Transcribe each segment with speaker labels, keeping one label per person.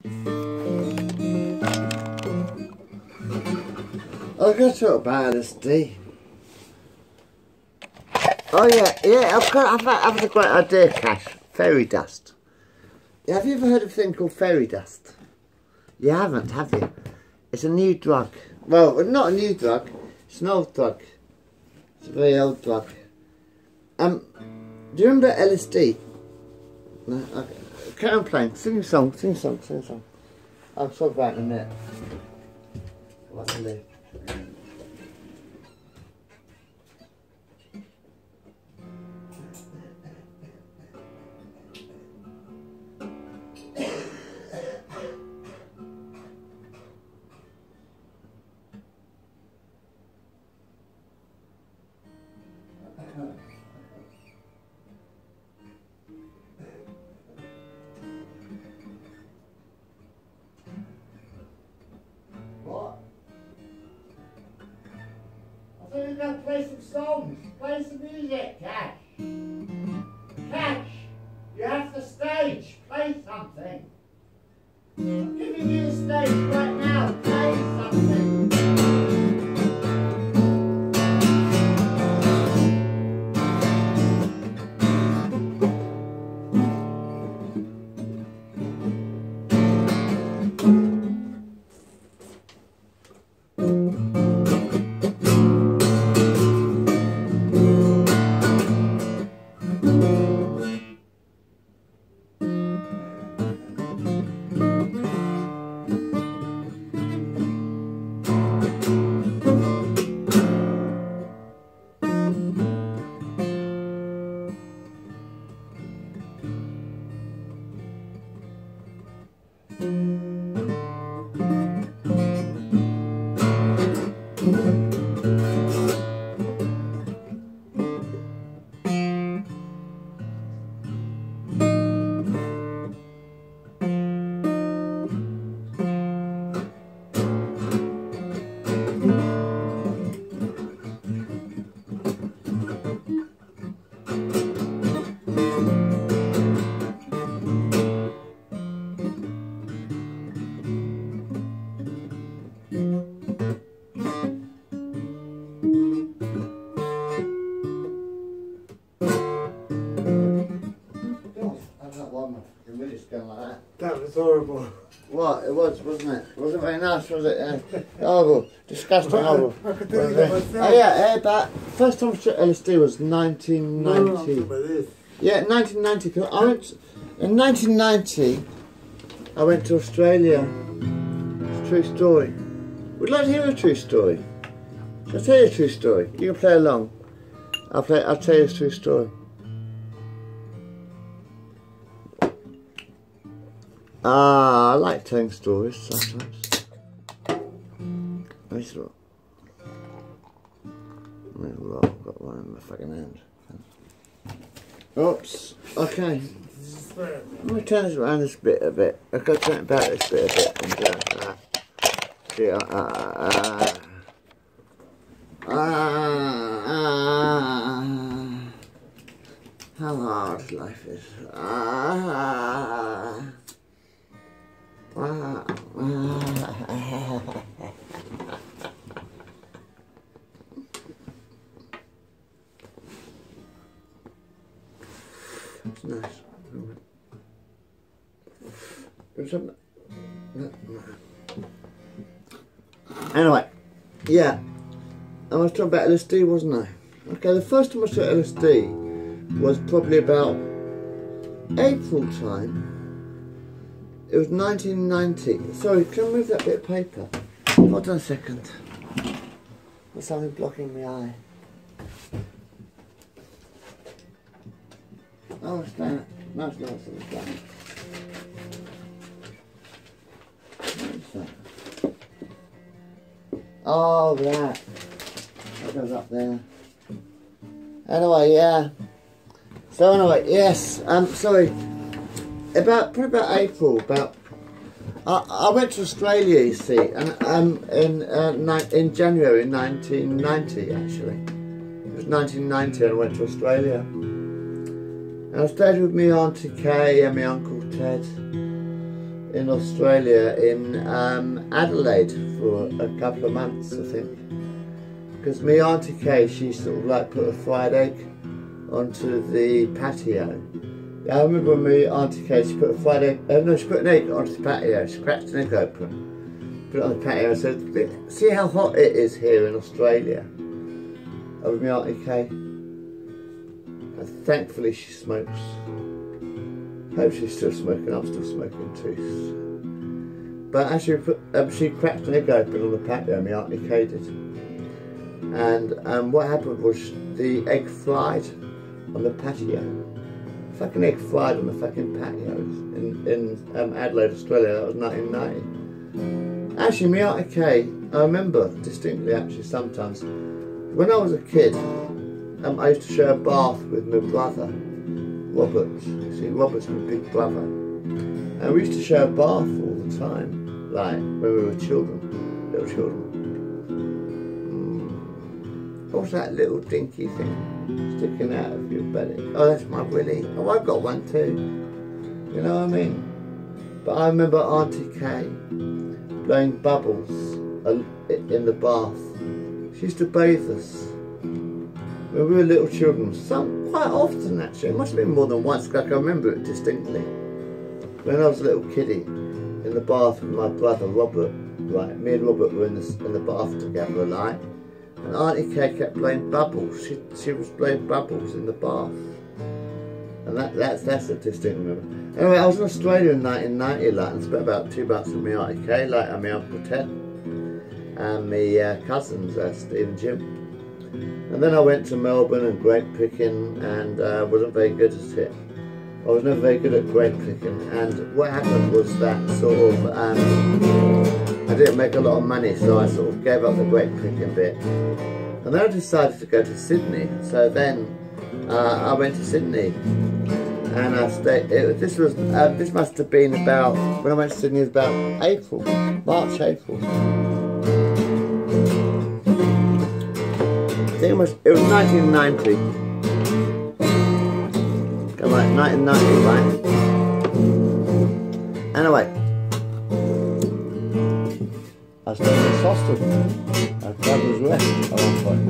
Speaker 1: I got to talk about LSD. Oh yeah, I've had a great idea, Cash. Fairy dust. Yeah, have you ever heard of a thing called fairy dust? You haven't, have you? It's a new drug. Well, not a new drug. It's an old drug. It's a very old drug. Do you remember LSD? No. Okay. Carry on playing. Sing a song. Sing a song. Sing a song. I'll talk about it in a minute. What to do? What? I thought you were going to play some songs. Play some music, Cash. Cash, you have the stage. Play something. I'm giving you the stage right now. Play something.
Speaker 2: That was horrible.
Speaker 1: What? It was, wasn't it? It wasn't very nice, was it? Horrible. Disgusting, horrible.
Speaker 2: I could do that myself.
Speaker 1: Oh yeah, but first time I took LSD was 1990.
Speaker 2: No,
Speaker 1: Yeah, 1990. Cause in 1990, I went to Australia. It's a true story. Would you like to hear a true story? Shall I tell you a true story? You can play along. I'll tell you a true story. I like telling stories sometimes. I've got one in my fucking hand. Oops. Okay. Let me turn this around this bit a bit. I've got to turn it back this bit a bit. How hard life is. It's nice. Anyway, yeah, I was talking about LSD, wasn't I? Okay, the first time I saw LSD was probably about April time. It was 1990. Sorry, can I move that bit of paper? Hold on a second. There's something blocking my eye. Oh, it's that. No, it's not. It's that. What is that? Oh, that. That goes up there. Anyway, yeah. So anyway, yes. Sorry. Probably about April. I went to Australia, you see, and in January 1990, actually. It was 1990, and I went to Australia. And I stayed with my Auntie Kay and my Uncle Ted. in Australia, in Adelaide, for a couple of months, I think. Because my Auntie Kay, she sort of like put a fried egg onto the patio. I remember when my Auntie Kay, she put a fried egg, no, she put an egg onto the patio. She cracked an egg open, put it on the patio and said, see how hot it is here in Australia. That was my Auntie Kay. And thankfully she smokes. Hope she's still smoking, I'm still smoking too. But as she cracked an egg open on the patio, my Auntie Kay did. And what happened was the egg fried on the patio. Fucking egg fried on the fucking patio in Adelaide, Australia. That was 1990. Actually, my Auntie Kay, I remember distinctly actually sometimes. When I was a kid, I used to share a bath with my brother, Robert. You see, Robert's my big brother. And we used to share a bath all the time, like when we were children, little children. What's that little dinky thing sticking out of your belly? Oh, that's my willy. Oh, I've got one too. You know what I mean? But I remember Auntie Kay blowing bubbles in the bath. She used to bathe us when we were little children. Quite often actually. It must have been more than once, because I can remember it distinctly. When I was a little kiddie in the bath with my brother Robert, right? Me and Robert were in the bath together, like. And Auntie Kay kept blowing bubbles. She was blowing bubbles in the bath. And that's a distinct memory. Anyway, I was in Australia in 1990, like, and spent about 2 months with my Auntie Kay, like, and my Uncle Ted, and my cousins, Steve and Jim. And then I went to Melbourne and grape picking, and wasn't very good at it. I was never very good at grape picking, and what happened was that sort of, I didn't make a lot of money, so I sort of gave up the grape picking bit. And then I decided to go to Sydney, so then I went to Sydney, and I stayed. This must have been about, when I went to Sydney, it was about April, March, April. I think it was 1990. Like 1990, right? Anyway, I stayed in this hostel. I was rest at one point.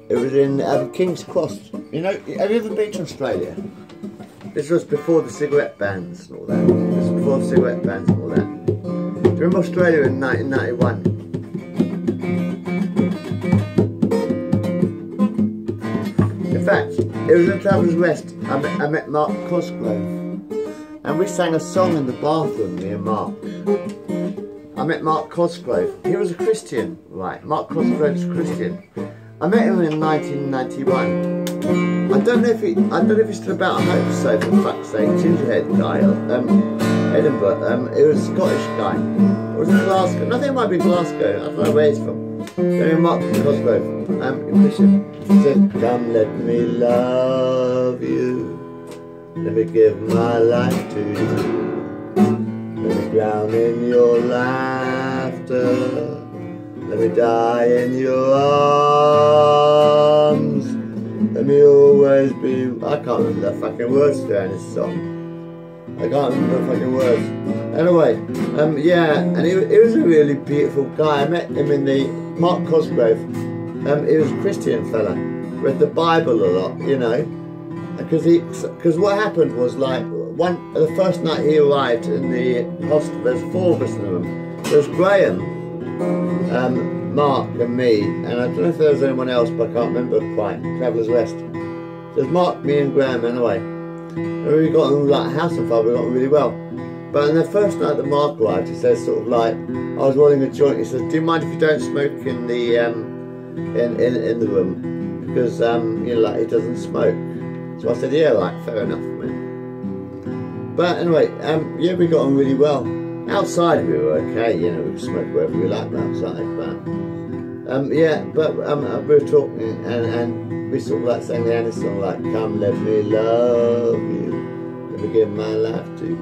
Speaker 1: It was in King's Cross. You know, have you ever been to Australia? This was before the cigarette bans and all that. This was before the cigarette bans and all that. Do you remember Australia in 1991? In fact, it was in Traveller's Rest. I met Mark Cosgrove, and we sang a song in the bathroom, me and Mark. I met Mark Cosgrove. He was a Christian, right? Mark Cosgrove's a Christian. I met him in 1991. I don't know if he's still about. I hope so, for fuck's sake. Gingerhead guy, Edinburgh. He was a Scottish guy. It was in Glasgow. Nothing, it might be Glasgow. I don't know where he's from. Very Mark Cosgrove, Christian. He said, come let me love you, let me give my life to you, let me drown in your laughter, let me die in your arms, let me always be. I can't remember the fucking words to this song. I can't remember the fucking words. Anyway, yeah, and he was a really beautiful guy. I met him in the Mark Cosgrove. He was a Christian fella, read the Bible a lot, you know, because what happened was, like, the first night he arrived in the hostel, there's 4 of us in the room. There's Graham, Mark and me, and I don't know if there was anyone else, but I can't remember quite. Traveller's Rest. There's Mark, me and Graham anyway. And we got on like house on fire, we got on really well. But on the first night that Mark arrived, he says sort of like, I was rolling a joint, he says, do you mind if you don't smoke in the in the room? Because you know, like, he doesn't smoke. So I said, yeah, right, fair enough, man. But anyway, yeah, we got on really well. Outside we were okay, you know, we could smoke wherever we liked outside, but yeah, but we were talking and we sort of like sang the Annie song, like, come let me love you, let me give my life to you.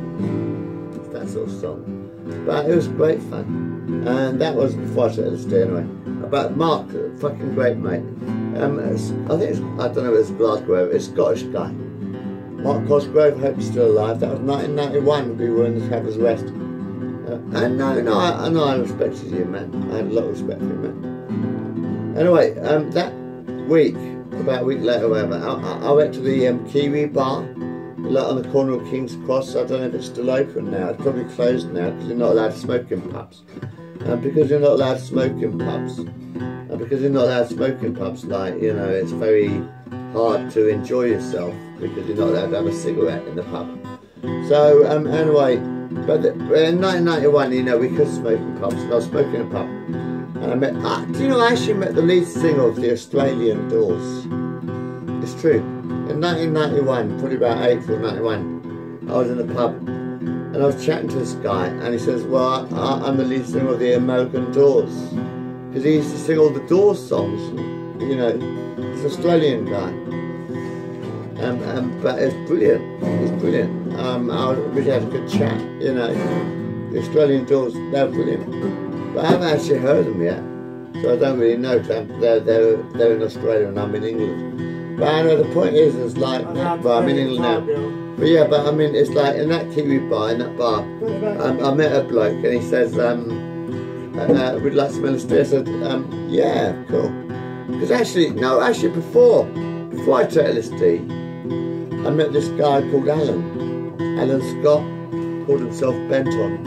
Speaker 1: That sort of song. But it was great fun. And that was before I took LSD anyway. But Mark, fucking great mate. I don't know if it's Glasgow, it's a Scottish guy. Mark Cosgrove, I hope he's still alive. That was 1991, we were in the Traveller's Rest. And I respected you, man. I had a lot of respect for you, man. Anyway, that week, about a week later, whatever, I went to the Kiwi Bar, like on the corner of King's Cross. I don't know if it's still open now. It's probably closed now because you're not allowed to smoke in pubs. And because you're not allowed to smoke in pubs, like, you know, it's very hard to enjoy yourself because you're not allowed to have a cigarette in the pub. So anyway, but in 1991, you know, we could smoke in pubs, and I was smoking in a pub, and I met, do you know, I actually met the lead singer of the Australian Doors. It's true. In 1991, probably about April 91, I was in a pub, and I was chatting to this guy, and he says, well, I'm the lead singer of the American Doors, because he used to sing all the Doors songs, you know, this Australian guy. But it's brilliant. It's brilliant. I really had a good chat. You know, the Australian Doors, they're brilliant. But I haven't actually heard them yet, so I don't really know. They're in Australia and I'm in England. But I know the point is like, well, I'm in England now. But yeah, but I mean, it's like in that Kiwi bar, in that bar, I met a bloke and he says, "Would you like some LSD?" I said, "Yeah, cool." Because actually, before I took LSD. I met this guy called Alan Scott, called himself Benton.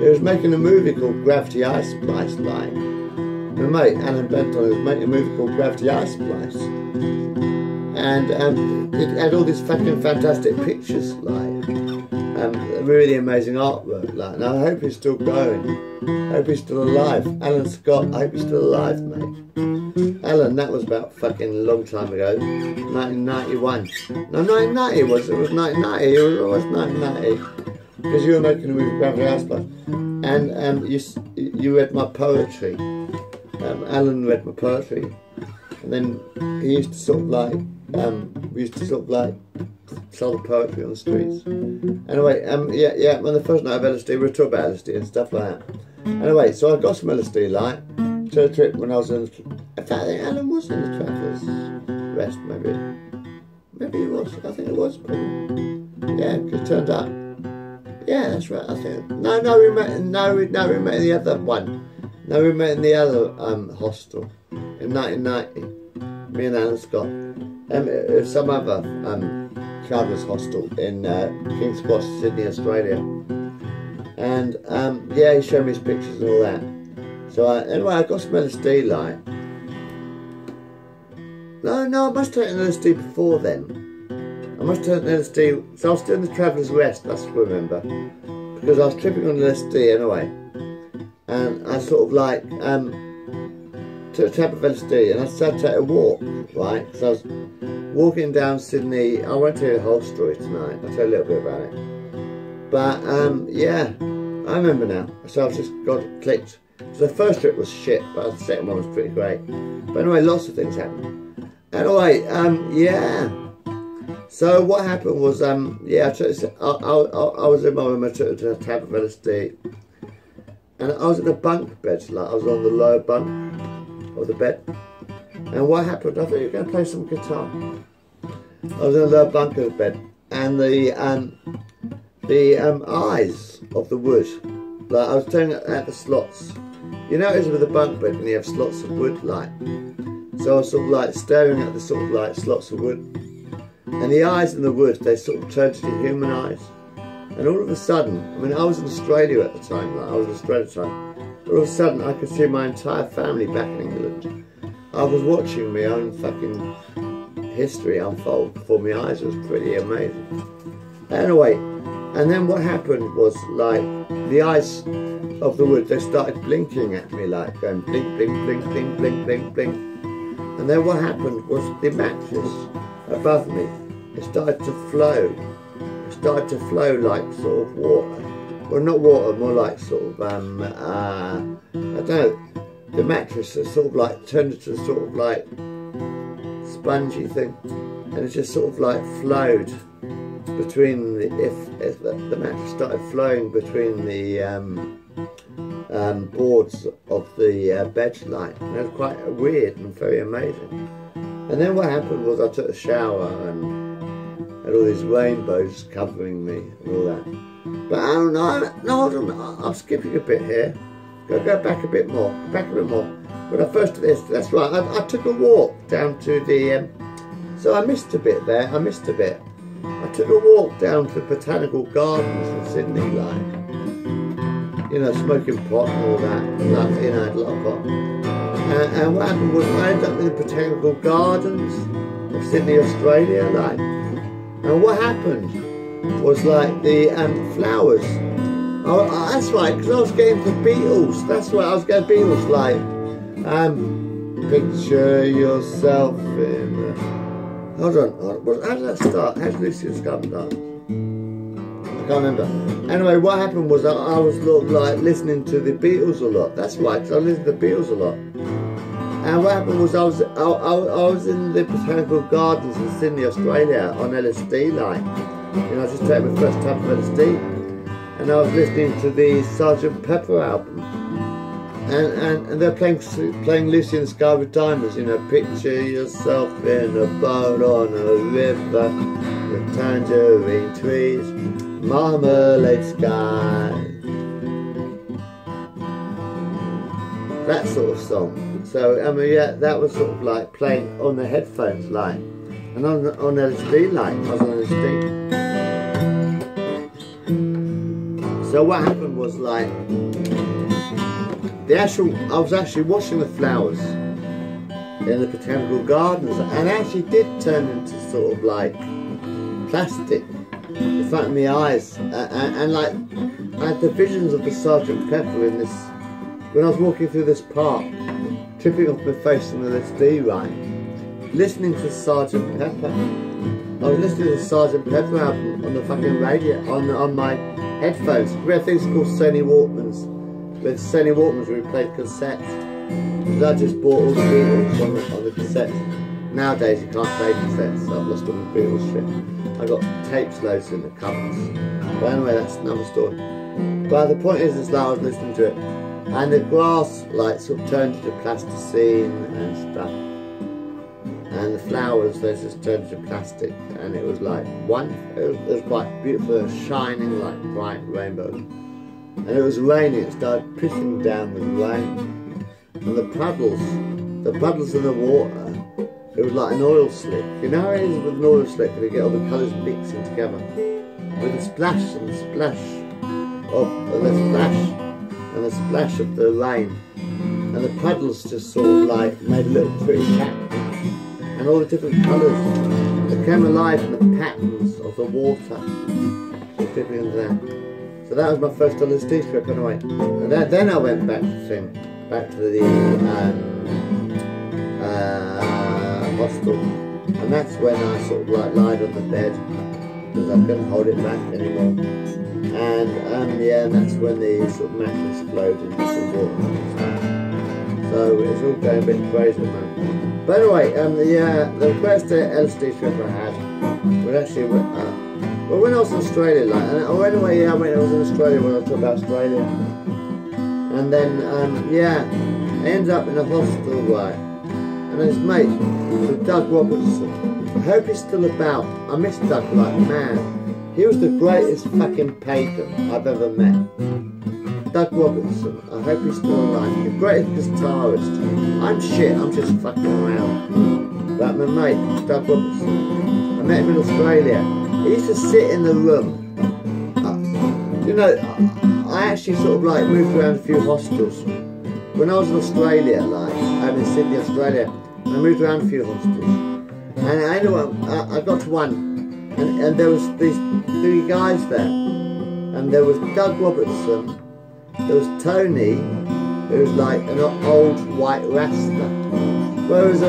Speaker 1: He was making a movie called Gravity Ice Splice, like. My mate, Alan Benton, was making a movie called Gravity Ice Splice. And it had all these fucking fantastic pictures, like. Really amazing artwork, like. And I hope he's still going. I hope he's still alive. Alan Scott, I hope he's still alive, mate. Alan, that was about fucking a long time ago, 1991. No, 1990 it was 1990, it was 1990. Because you were making a movie, Gravity Ice Splice. And you read my poetry. Alan read my poetry. And then he used to sort of like, we used to sort of like sell the poetry on the streets. Anyway, yeah, on the first night of LSD, we were talking about LSD and stuff like that. Anyway, so I got some LSD, like, to a trip when I was in in fact, I think Alan was in the Traveller's Rest, maybe. Maybe he was. I think it was, probably. Yeah, because it turned up. Yeah, that's right, I think. No, we met in the other one. No, we met in the other hostel in 1990. Me and Alan Scott. It was some other Traveller's hostel in King's Cross, Sydney, Australia. And yeah, he showed me his pictures and all that. So anyway, I got some LSD, like. No, I must have taken LSD before then. I must have taken LSD, so I was still in the Traveller's Rest, that's what I remember. Because I was tripping on LSD anyway. And I sort of like, took a tab of LSD and I started to take a walk, right? So I was walking down Sydney. I won't tell you the whole story tonight, I'll tell you a little bit about it. But yeah, I remember now. So I've just got it clicked. So the first trip was shit, but the second one was pretty great. But anyway, lots of things happened. Anyway, yeah. So what happened was, yeah, I was in my room, I took a tab of LSD. And I was in a bunk bed, like I was on the lower bunk of the bed. And what happened, I thought you were going to play some guitar. I was in the lower bunk of the bed. And the eyes of the wood, like I was staring at the slots. You notice with a bunk bed when you have slots of wood, like. So I was sort of like staring at the sort of like slots of wood. And the eyes in the wood, they sort of turned to human eyes. And all of a sudden, I mean, I was in Australia at the time, like I was in Australia at the time. All of a sudden, I could see my entire family back in England. I was watching my own fucking history unfold before my eyes. It was pretty amazing. Anyway, and then what happened was, like, the eyes of the wood, they started blinking at me, like going blink, blink, blink, blink, blink, blink, blink. And then what happened was the mattress above me, it started to flow. It started to flow like sort of water. Well, not water, more like sort of, I don't know, the mattress sort of like turned into a sort of like spongy thing. And it just sort of like flowed between the, if the mattress started flowing between the boards of the bed light. And it was quite weird and very amazing. And then what happened was I took a shower and had all these rainbows covering me and all that. But I don't know, no, hold on, I'm skipping a bit here. Go back a bit more, When I first did this, that's right, I took a walk down to the, so I missed a bit there, I took a walk down to the Botanical Gardens in Sydney, like, you know, smoking pot and all that, like, you know, a lot of pot. And what happened was I ended up in the Botanical Gardens of Sydney, Australia, like, and what happened was like the flowers. Oh, that's right, because I was getting the Beatles. That's right, I was getting Beatles, like, picture yourself in a... Hold on, how did that start? How did Lucian Scum start? I can't remember. Anyway, what happened was I was like listening to the Beatles a lot. That's right, because I listened to the Beatles a lot. And what happened was I was in the Botanical Gardens in Sydney, Australia on LSD, like, you know, I just took my first type of LSD. And I was listening to the Sgt. Pepper album, and they're playing Lucy in the Sky with Diamonds, you know, picture yourself in a boat on a river with tangerine trees, marmalade sky, that sort of song. So I mean, yeah, that was sort of like playing on the headphones, like, and on LSD, like, I was on LSD. So what happened was like, I was actually watching the flowers in the Botanical Gardens, and it actually did turn into sort of like plastic in front of my eyes, and like, I had the visions of the Sgt. Pepper in this, when I was walking through this park, tripping off my face on the LSD, right, listening to Sgt. Pepper. I was listening to the Sgt. Pepper album on the fucking radio, on my headphones. We had things called Sony Walkmans. With Sony Walkmans we played cassettes. Because I just bought all the Beatles on the cassettes. Nowadays you can't play cassettes, so I've lost all the Beatles shit. I got tapes loads in the cupboards. But anyway, that's another story. But the point is that I was listening to it, and the grass like sort of turned into plasticine and stuff. And the flowers, they just turned to plastic, and it was like it was quite beautiful, shining like bright rainbows. And it was raining, it started pissing down with rain. And the puddles in the water, it was like an oil slick. You know how it is with an oil slick, when you get all the colours mixing together? With the splash and the splash of the rain. And the puddles just sort of like made a little pretty cat. And all the different colours, they came alive in the patterns of the water, so dipping into that. So that was my first LSD trip anyway. And then I went back to the hostel, and that's when I sort of like lied on the bed because I couldn't hold it back anymore. And yeah, and that's when the sort of mattress exploded into some water. So it was all going a bit crazy, man. But anyway, the first LSD trip I had was actually, well, when I was in Australia, like, anyway, yeah, when I was in Australia, when I talked about Australia, and then, yeah, I ended up in a hostel, right, and his mate, Doug Robertson. I hope he's still about. I miss Doug like man. He was the greatest fucking pagan I've ever met. Doug Robertson, I hope he's still alive. The greatest guitarist. I'm shit, I'm just fucking around. But my mate, Doug Robertson, I met him in Australia. He used to sit in the room. You know, I actually sort of like moved around a few hostels. When I was in Australia, like, I'm in Sydney, Australia, I moved around a few hostels. And anyway, I got to one, and there was these three guys there. And there was Doug Robertson, there was Tony, who was like an old white Rasta. Well, it was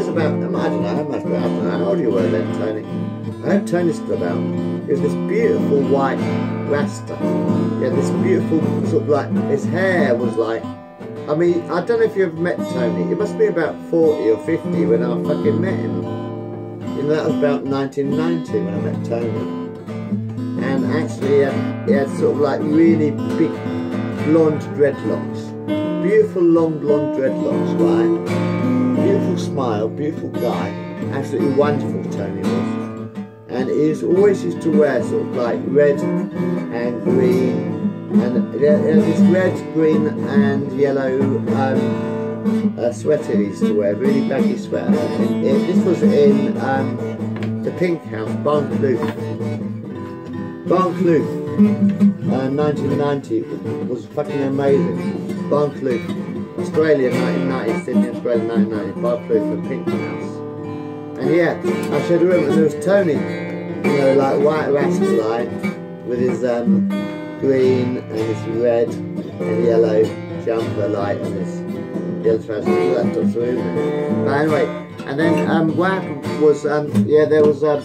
Speaker 1: about, I don't know how old you were then, Tony. I hope Tony's still about. He was this beautiful white Rasta. He had this beautiful, sort of like, his hair was like, I mean, I don't know if you ever met Tony. It must be about 40 or 50 when I fucking met him. You know, that was about 1990 when I met Tony. And actually, he had sort of like really big blonde dreadlocks. Beautiful long blonde dreadlocks, right? Beautiful smile, beautiful guy. Absolutely wonderful, Tony was. And he always used to wear sort of like red and green. And this red, green and yellow sweater he used to wear, really baggy sweater. This was in the Pink House, Barncloof. Barncloof, 1990, was fucking amazing. Barncloof, Australia, 1990, Sydney, Australia, 1990, Barncloof, the Pink House. And yeah, I showed a room and there was Tony, you know, like white rascal, like, with his green and his red and yellow jumper, like, and his yellow trousers, all that stuff. But anyway, and then what happened was, yeah, there was 4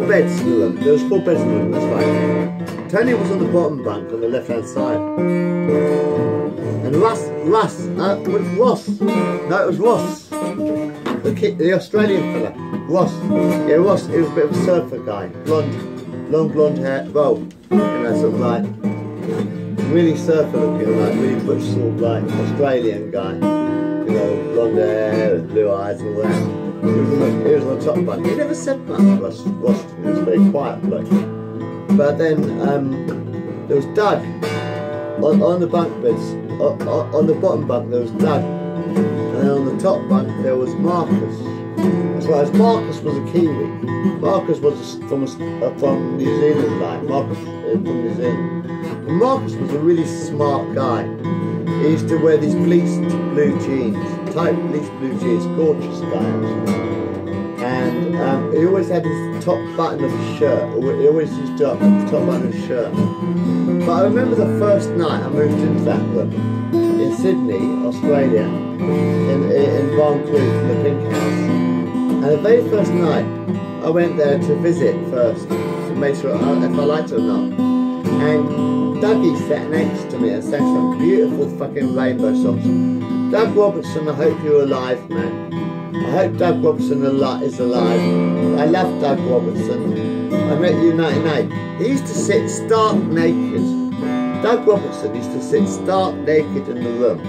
Speaker 1: beds in the room. There was 4 beds in the room, that's right. Tony was on the bottom bunk on the left hand side. And Ross, the Australian fella, Ross. Yeah, Ross, he was a bit of a surfer guy, blonde, long blonde hair, well, you know, sort of like, really surfer looking, like, really British sort of like Australian guy, you know, blonde hair and blue eyes and all that. He was on the top bunk. He never said much, Ross, he was very quiet bloke. But then there was Doug on the bunk beds. On the bottom bunk there was Doug, and then on the top bunk there was Marcus. As well as Marcus was a Kiwi. Marcus was from New Zealand, like Marcus from New Zealand. And Marcus was a really smart guy. He used to wear these bleached blue jeans, tight bleached blue jeans, gorgeous guy actually. And he always had his top button of his shirt. He always used to up the top button of his shirt. But I remember the first night I moved into that room in Sydney, Australia, in Barncloof, the Pink House. And the very first night I went there to visit first to make sure if I liked it or not. And Dougie sat next to me and sang some beautiful fucking rainbow songs. Doug Robertson, I hope you're alive, man. I hope Doug Robertson is alive. I love Doug Robertson. I met you in 1998. He used to sit stark naked. Doug Robertson used to sit stark naked in the room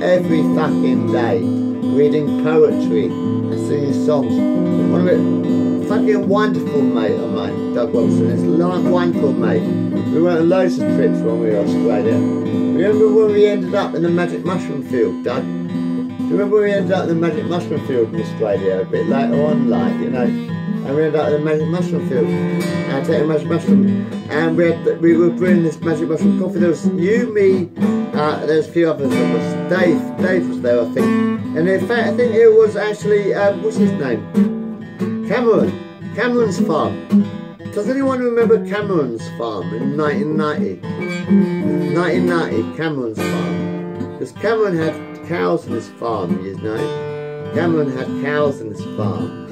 Speaker 1: every fucking day, reading poetry and singing songs. One of it, fucking wonderful mate of mine, Doug Robertson. It's a wonderful mate. We went on loads of trips when we were in Australia. Remember when we ended up in the Magic Mushroom Field, Doug? Do you remember we ended up in the Magic Mushroom Field in Australia a bit later on, like, you know, and we ended up in the Magic Mushroom Field and taking Magic Mushroom, and we were brewing this Magic Mushroom coffee. There was you, me, there was a few others. There was Dave was there, I think, and in fact I think it was actually what's his name, Cameron's farm. Does anyone remember Cameron's farm in 1990? Cameron's farm, because Cameron had cows in his farm, you know. Cameron had cows in his farm.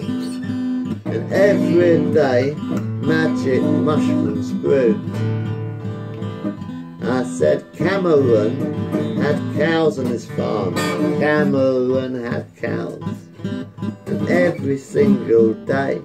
Speaker 1: And every day, magic mushrooms grew. I said, Cameron had cows on his farm. Cameron had cows. And every single day,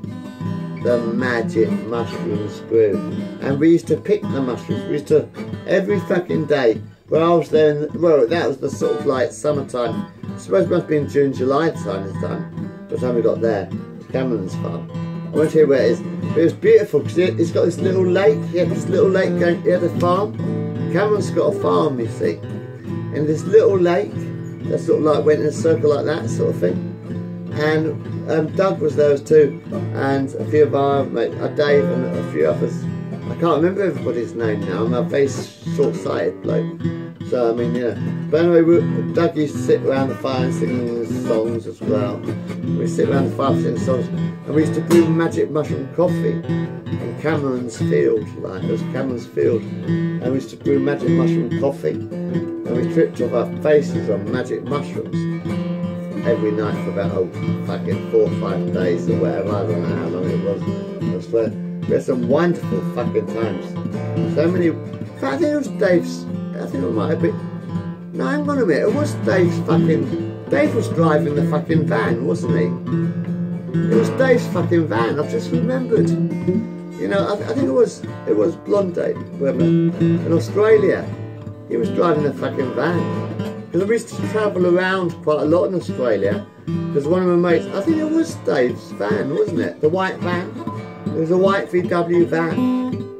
Speaker 1: the magic mushrooms grew. And we used to pick the mushrooms. We used to, every fucking day. Well, I was there, well, that was the sort of like summertime. I suppose it must have been June, July time this time, by the time we got there, Cameron's farm. I won't tell you where it is, but it was beautiful because it's got this little lake. He had this little lake going, he had a farm. Cameron's got a farm, you see. And this little lake, that sort of like went in a circle like that sort of thing. And Doug was there too, and a few of our mates, Dave and a few others. I can't remember everybody's name now, I'm a very short-sighted bloke. So, I mean, yeah. But anyway, Doug used to sit around the fire and sing songs as well. We sit around the fire and sing songs. And we used to brew magic mushroom coffee in Cameron's field. Like, it was Cameron's field. And we used to brew magic mushroom coffee. And we tripped off our faces on magic mushrooms every night for about fucking 4 or 5 days or whatever. I don't know how long it was. I swear. We had some wonderful fucking times. So many. I think it was Dave's. I think it might have been. No, hang on a minute. It was Dave's fucking. Dave was driving the fucking van, wasn't he? It was Dave's fucking van. I've just remembered. You know, I think it was Blondie in Australia. He was driving a fucking van. Because we used to travel around quite a lot in Australia. Because one of my mates, I think it was Dave's van, wasn't it? The white van. It was a white VW van.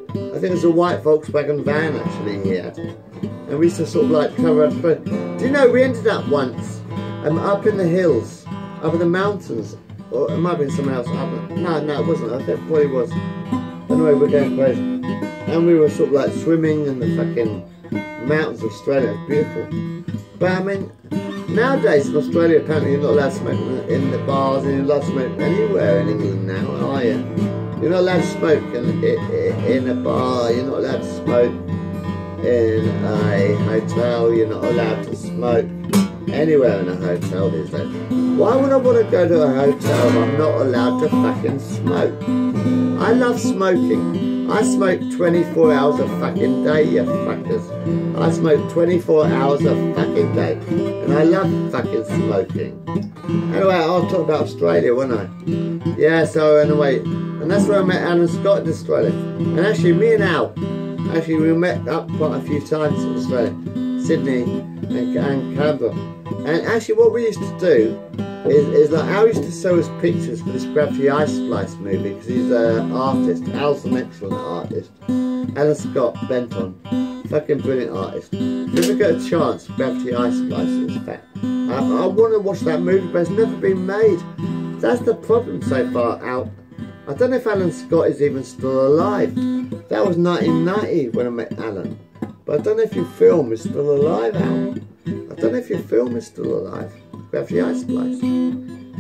Speaker 1: I think it was a white Volkswagen van actually he had. And we used to sort of like cover up. Do you know, we ended up once up in the hills, up in the mountains. Or it might have been someone else. No, it wasn't. I think it probably was. Anyway, we're going crazy. And we were sort of like swimming in the fucking mountains of Australia. It's beautiful. But I mean, nowadays in Australia, apparently you're not allowed to smoke in the bars, and you're not allowed to smoke anywhere in England now, are you? You're not allowed to smoke in a bar, you're not allowed to smoke in a hotel, you're not allowed to smoke anywhere in a hotel these days. Why would I want to go to a hotel if I'm not allowed to fucking smoke? I love smoking. I smoke 24 hours a fucking day, you fuckers. I smoke 24 hours a fucking day. And I love fucking smoking. Anyway, I'll talk about Australia, won't I? Yeah, so anyway, and that's where I met Alan Scott in Australia. And actually, me and Al, we met up quite a few times in Australia. Sydney and Canberra. And actually what we used to do is like Al used to show us pictures for this Gravity Ice Splice movie because he's an artist. Al's an excellent artist. Alan Scott, Benton, fucking brilliant artist. If you ever get a chance, Gravity Ice Splice is fact. I want to watch that movie, but it's never been made. That's the problem so far, Al. I don't know if Alan Scott is even still alive. That was 1990 when I met Alan. But I don't know if your film is still alive, Al. I don't know if your film is still alive. Gravity Ice Splice.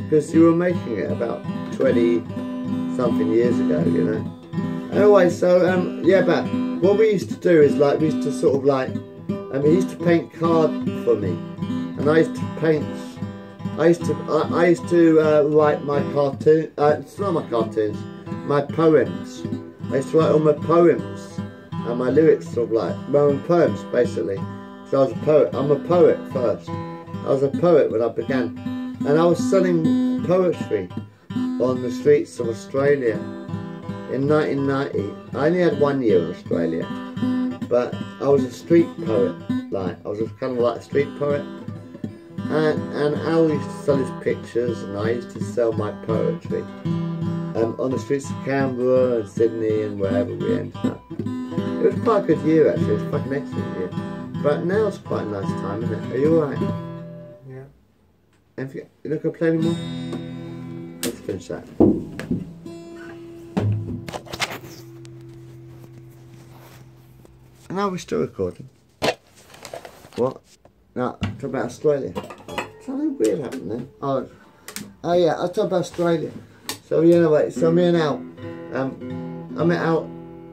Speaker 1: Because you were making it about 20 something years ago, you know. Anyway, so yeah, but what we used to do is like we used to sort of like he used to paint card for me, and I used to paint. I used to write my cartoon. It's not my cartoons, my poems. I used to write all my poems and my lyrics, sort of like my own poems, basically. So I was a poet. I'm a poet first. I was a poet when I began, and I was selling poetry on the streets of Australia in 1990. I only had 1 year in Australia, but I was a street poet. Like I was kind of like a street poet, and Al used to sell his pictures, and I used to sell my poetry on the streets of Canberra and Sydney and wherever we ended up. It was quite a good year actually. It was a fucking excellent year. But now it's quite a nice time, isn't it? Are you alright?
Speaker 2: Yeah.
Speaker 1: Have you not going to play anymore? Let's finish that. And now we're still recording. What? No, I'm talking about Australia. Something weird happened then. Oh yeah, I'll talk about Australia. So you know what? So me and Al, I met Al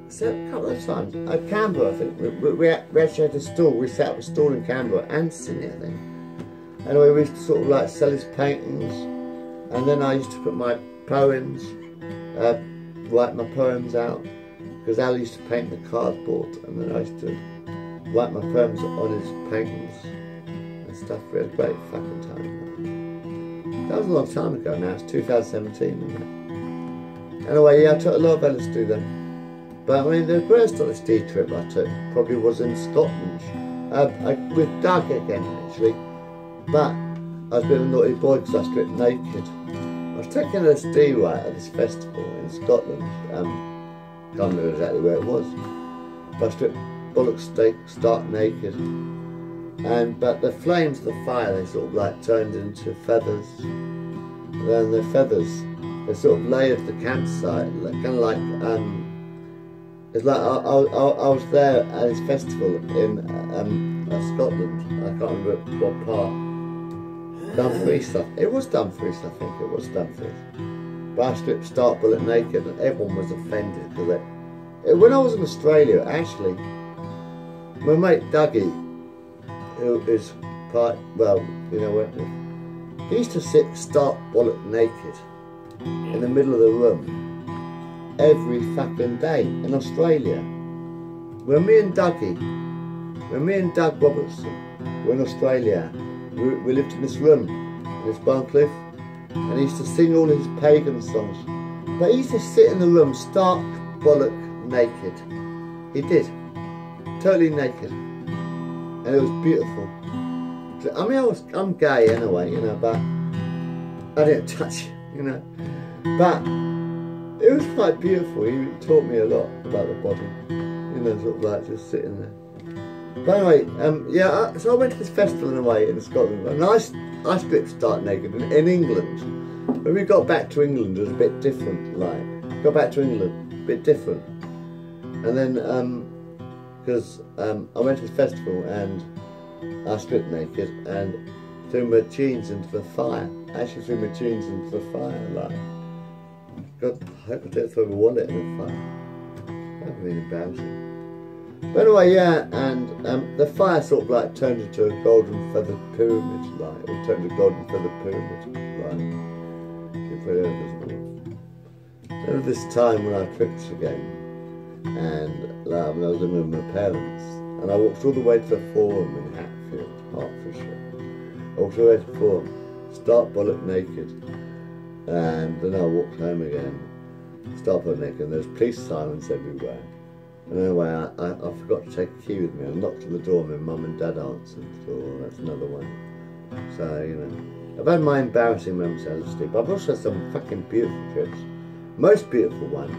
Speaker 1: a couple of times at Canberra. I think we actually had a stall. We set up a stall in Canberra and Sydney, I think. Anyway, we used to sort of like sell his paintings, and then I used to put my poems, write my poems out, because Al used to paint the cardboard, and then I used to write my poems on his paintings and stuff. We had a great fucking time. That was a long time ago now. It's 2017, wasn't it? Anyway, yeah, I took a lot of LSD then. But I mean, the first LSD trip I took probably was in Scotland, with Doug again actually. But I was a bit of a naughty boy because I stripped naked. I was taking LSD right at this festival in Scotland. Can't remember exactly where it was. But I stripped bollock stark naked. But the flames of the fire, they sort of like turned into feathers. And then the feathers, they sort of layered the campsite, like, kind of like, it's like I was there at this festival in Scotland. I can't remember what part. Dumfries, it was Dumfries, I think it was Dumfries. But I stripped stark bullet naked, and everyone was offended because when I was in Australia, actually, my mate Dougie, who is quite well, you know, he used to sit stark bullet naked in the middle of the room every fucking day in Australia. When me and Doug Robertson were in Australia, we lived in this room, in this Barncliffe, and he used to sing all his pagan songs. But he used to sit in the room stark bollock naked. He did. Totally naked. And it was beautiful. I mean, I'm gay anyway, you know, but I didn't touch, you know. But it was quite beautiful. He taught me a lot about the body, you know, sort of like just sitting there. But anyway, yeah, so I went to this festival in a way in Scotland, and I stripped stark naked in England. When we got back to England, it was a bit different, like, got back to England, a bit different. And then, because I went to this festival and I stripped naked and threw my jeans into the fire. I actually threw my jeans into the fire, like, God, I hope I didn't throw my wallet in the fire. That would be embarrassing. But anyway, yeah, and the fire sort of like turned into a golden feathered pyramid, like, it turned into a golden feathered pyramid, like, if I ever. There was this time when I tripped again, and like, when I was living with my parents, and I walked all the way to the Forum in Hatfield, Hertfordshire. I walked all the way to the Forum, stark bollock naked, and then I walked home again, stark bollock naked, and there's police sirens everywhere. And anyway, I forgot to take a key with me. I knocked on the door, my mum and dad answered the door. That's another one. So, you know, I've had my embarrassing moments as a sleep, but I've also had some fucking beautiful trips. Most beautiful one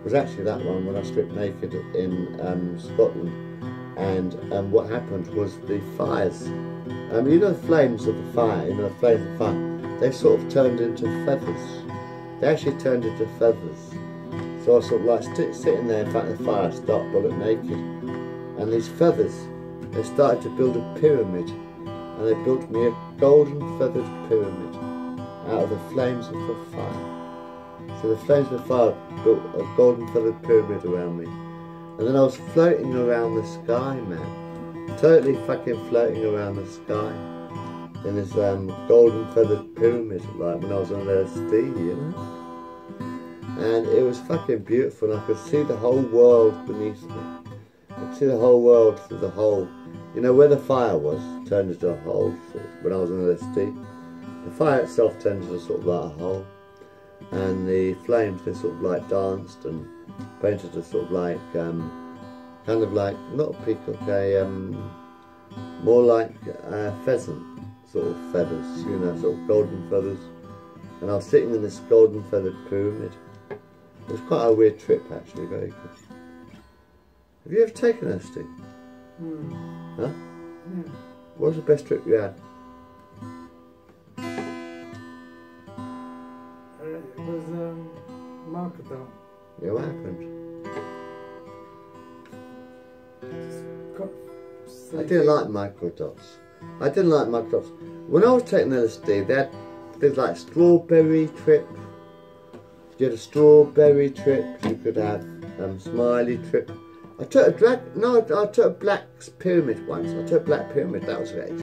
Speaker 1: was actually that one when I stripped naked in Scotland. And what happened was the fires. You know the flames of the fire, you know the flames of the fire, they sort of turned into feathers. They actually turned into feathers. So I was sort of like sitting there in front of the fire, stark bollock naked, and these feathers, they started to build a pyramid, and they built me a golden feathered pyramid out of the flames of the fire. So the flames of the fire built a golden feathered pyramid around me, and then I was floating around the sky, man, totally fucking floating around the sky in this golden feathered pyramid, like when I was on LSD, you know. And it was fucking beautiful, and I could see the whole world beneath me. I could see the whole world through the hole. You know, where the fire was, turned into a hole, sort of, when I was on LSD. The fire itself turned into sort of like a hole. And the flames, they sort of like danced and painted a sort of like, kind of like, not a peacock, more like a pheasant, sort of feathers, you know, sort of golden feathers. And I was sitting in this golden feathered pyramid. It was quite a weird trip, actually, very good. Have you ever taken LSD? Huh?
Speaker 2: Yeah.
Speaker 1: What was the best trip you had?
Speaker 2: It was Markadon.
Speaker 1: Yeah, what happened? I didn't like microdots. I didn't like microdots. When I was taking LSD, there's like strawberry trip. You had a strawberry trip. You could have smiley trip. I took a black pyramid once. I took a black pyramid. That was great.